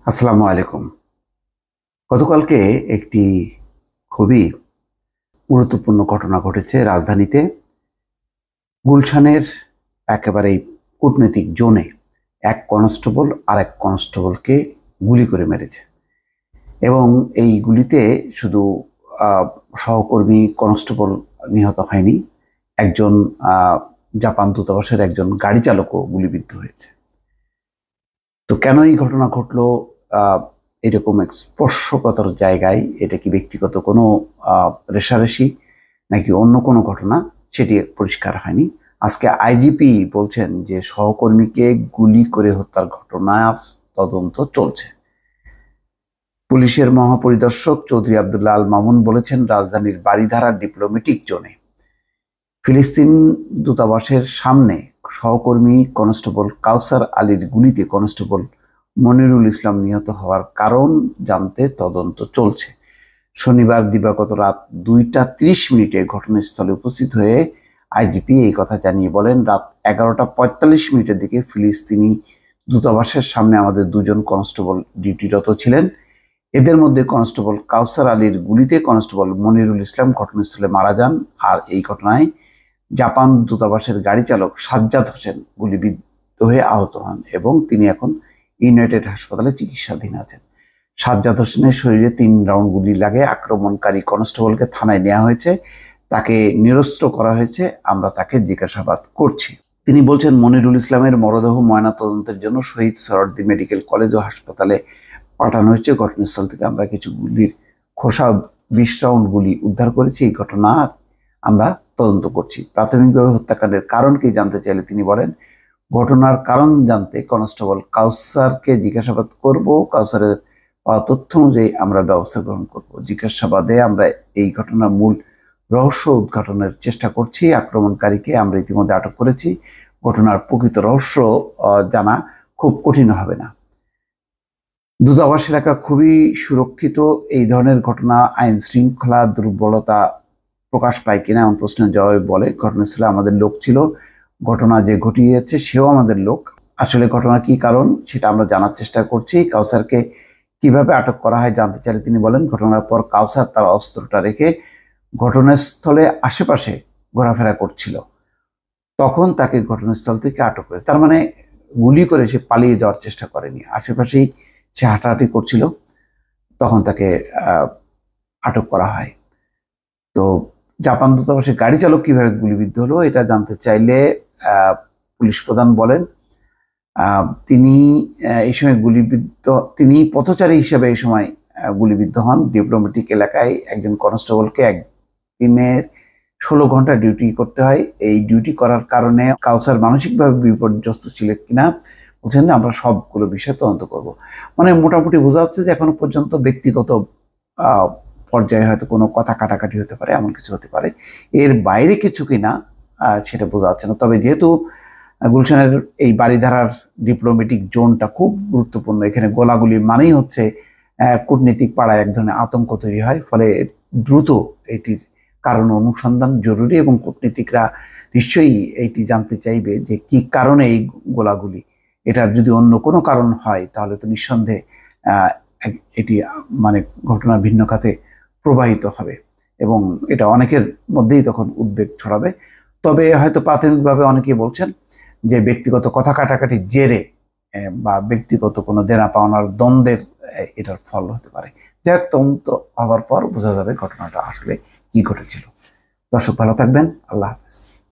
আসসালামু আলাইকুম। গতকালকে একটি খুবই গুরুত্বপূর্ণ ঘটনা ঘটেছে রাজধানীতে। গুলশানের একেবারে কূটনৈতিক জোনে এক কনস্টেবল আরেক কনস্টেবলকে গুলি করে মেরেছে এবং এই গুলিতে শুধু আহ, সহকর্মী কনস্টেবল নিহত হয়নি, একজন জাপান দূতাবাসের একজন গাড়ি চালকও গুলিবিদ্ধ হয়েছে। তো কেন এই ঘটনা ঘটলো? আহ, এরকম এক স্পর্শকাতর জায়গায় এটা কি ব্যক্তিগত কোনো রেষারেষি নাকি অন্য কোনো ঘটনা, সেটি পরিষ্কার হয়নি। আজকে আইজিপি বলছেন যে সহকর্মীকে গুলি করে হত্যার ঘটনার তদন্ত চলছে। পুলিশের মহাপরিদর্শক চৌধুরী আবদুল্লাহ আল মামুন বলেছেন, রাজধানীর বারিধারা ডিপ্লোম্যাটিক জোনে ফিলিস্তিন দূতাবাসের সামনে সহকর্মী কনস্টেবল কাউসার আলীর গুলিতে কনস্টেবল মনিরুল ইসলাম নিহত হওয়ার কারণ জানতে তদন্ত চলছে। শনিবার দিবাগত রাত 2টা 30 মিনিটে ঘটনাস্থলে উপস্থিত হয়ে আইজিপি এই কথা জানিয়ে বলেন, রাত 11টা 45 মিনিটের দিকে ফিলিস্তিনি দূতাবাসের সামনে আমাদের দুজন কনস্টেবল ডিউটিরত ছিলেন। এদের মধ্যে কনস্টেবল কাউসার আলীর গুলিতে কনস্টেবল মনিরুল ইসলাম ঘটনাস্থলে মারা যান। আর এই ঘটনায় জাপান দূতাবাসের গাড়ি চালক সাজ্জাদ হোসেন গুলিবিদ্ধ হয়ে আহত হন এবং তিনি এখন ইউনাইটেড হাসপাতালে চিকিৎসাধীন আছেন। সাজ্জাদ হোসেনের শরীরে 3 রাউন্ড গুলি লাগে। আক্রমণকারী কনস্টেবলকে থানায় নেওয়া হয়েছে, তাকে নিরস্ত্র করা হয়েছে, আমরা তাকে জিজ্ঞাসাবাদ করছি। তিনি বলছেন, মনিরুল ইসলামের মরদেহ ময়নাতদন্তের জন্য শহীদ সোহরাওয়ার্দী মেডিকেল কলেজ ও হাসপাতালে পাঠানো হয়েছে। ঘটনাস্থল থেকে আমরা কিছু গুলির খোসা 20 রাউন্ড গুলি উদ্ধার করেছি। এই ঘটনার আমরা তদন্ত করছি। প্রাথমিকভাবে হত্যাকাণ্ডের কারণকে জানতে চাইলে তিনি বলেন, ঘটনার কারণ জানতে কনস্টেবল কাউসারকে জিজ্ঞাসাবাদ করব। কাউসারের পাওয়া তথ্য অনুযায়ী আমরা ব্যবস্থা গ্রহণ করব। জিজ্ঞাসাবাদে আমরা এই ঘটনার মূল রহস্য উদ্ঘাটনের চেষ্টা করছি। আক্রমণকারীকে আমরা ইতিমধ্যে আটক করেছি। ঘটনার প্রকৃত রহস্য জানা খুব কঠিন হবে না। দূতাবাস এলাকা খুবই সুরক্ষিত। এই ধরনের ঘটনা আইন শৃঙ্খলা দুর্বলতা প্রকাশ পায় কিনা এমন প্রশ্নের জবাবে বলে, ঘটনাস্থলে আমাদের লোক ছিল, ঘটনা যে ঘটিয়েছে সেও আমাদের লোক। আসলে ঘটনার কি কারণ সেটা আমরা জানার চেষ্টা করছি। কাউসারকে কিভাবে আটক করা হয় জানতে চাইলে তিনি বলেন, ঘটনার পর কাউসার তার অস্ত্রটা রেখে ঘটনাস্থলে আশেপাশে ঘোরাফেরা করছিল, তখন তাকে ঘটনাস্থল থেকে আটক করেছে। তার মানে গুলি করে সে পালিয়ে যাওয়ার চেষ্টা করেনি, আশেপাশেই সে হাঁটাহাঁটি করছিল, তখন তাকে আটক করা হয়। তো জাপান দূতাবাসের গাড়ি চালক কিভাবে গুলিবিদ্ধ হলো এটা জানতে চাইলে পুলিশ প্রধান বলেন, তিনি এই সময় তিনি পথচারী হিসেবে এই সময় গুলিবিদ্ধ হন। ডিপ্লোম্যাটিক এলাকায় একজন কনস্টেবলকে দিনের 16 ঘন্টা ডিউটি করতে হয়। এই ডিউটি করার কারণে কাউসার মানসিকভাবে বিপর্যস্ত ছিল কিনা বলছেন, আমরা সবগুলো বিষয় তদন্ত করব। মানে মোটামুটি বোঝা যাচ্ছে যে এখনো পর্যন্ত ব্যক্তিগত পর্যায়ে হয়তো কোনো কথা কাটাকাটি হতে পারে, এমন কিছু হতে পারে। এর বাইরে কিছু কিনা সেটা বোঝা যাচ্ছে না। তবে যেহেতু গুলশানের এই বারিধারার ডিপ্লোম্যাটিক জোনটা খুব গুরুত্বপূর্ণ, এখানে গোলাগুলি মানেই হচ্ছে কূটনীতিক পাড়ায় এক ধরনের আতঙ্ক তৈরি হয়, ফলে দ্রুত এটির কারণ অনুসন্ধান জরুরি এবং কূটনীতিকরা নিশ্চয়ই এইটি জানতে চাইবে যে কি কারণে এই গোলাগুলি। এটার যদি অন্য কোনো কারণ হয় তাহলে তো নিঃসন্দেহে এটি মানে ঘটনা ভিন্ন খাতে প্রবাহিত হবে এবং এটা অনেকের মধ্যেই তখন উদ্বেগ ছড়াবে। তবে হয়তো প্রাথমিকভাবে অনেকেই বলছেন যে ব্যক্তিগত কথা কাটাকাটির জেরে বা ব্যক্তিগত কোনো দেনা পাওনার দ্বন্দ্বের এটার ফল হতে পারে। যাই হোক, তদন্ত হওয়ার পর বোঝা যাবে ঘটনাটা আসলে কি ঘটেছিল। দর্শক ভালো থাকবেন, আল্লাহ হাফেজ।